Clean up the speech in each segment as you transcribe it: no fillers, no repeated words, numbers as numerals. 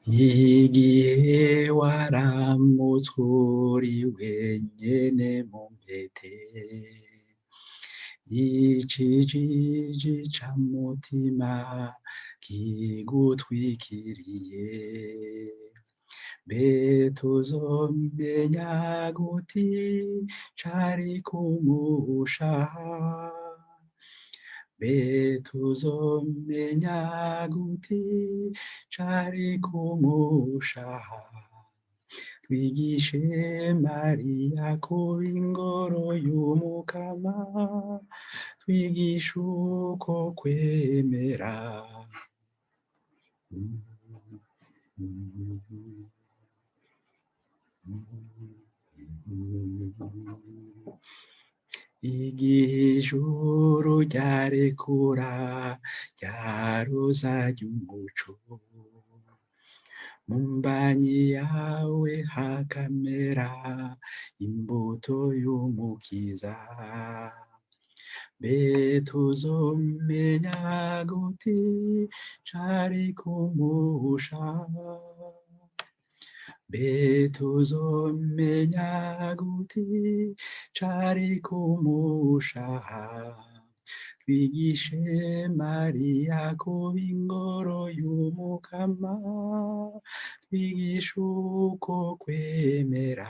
igihe waramutse uri wenyene mu mpete ikijiji c'amutima kigutwikiriye mbe tuzomenya guti cari kumushaha mbe tuzomenya guti cari kumushaha twigishe Mariya kuba ingoro y'umukama twigishe uko kwemera igihe ijuru ryarekura ryaroza ry'umuco mu mbanyi yawe hakamera imbuto y'umukiza mbe tuzomenya guti cari kumusha mbe tuzomenya guti cari kumushaha twigishe Mariya kuba ingoro y'umukama twigishe uko kwemera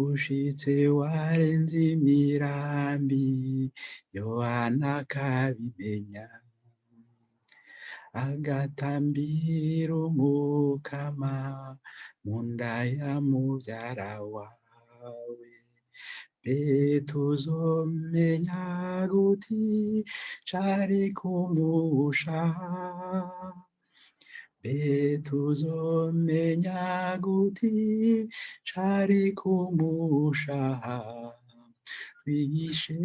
ushitse warenze imirambi Yohana akabimenya agatambira umukama mu nda ya muvyara wawe mbe tuzomenya guti cari kumushaha mbe tuzomenya guti cari kumushaha twigishe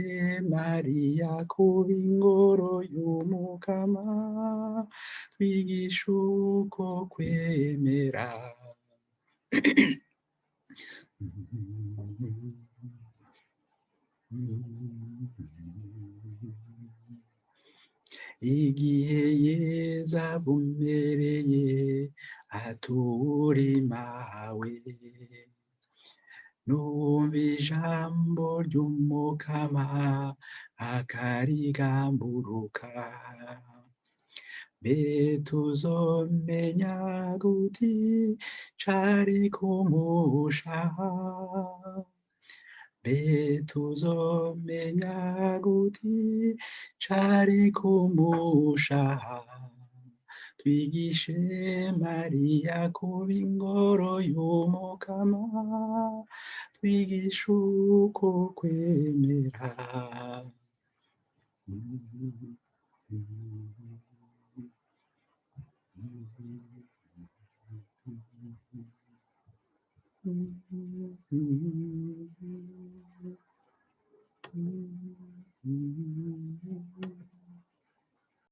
Mariya kuba ingoro y'umukama twigishe uko kwemera igihe yeza bumereye aturimawe numva ijambo ry'umukama akarigamburuka mbe tuzomenya guti cari kumushaha mbe tuzomenya guti cari kumushaha twigishe Mariya kuba ingoro y'umukama twigishe uko kwemera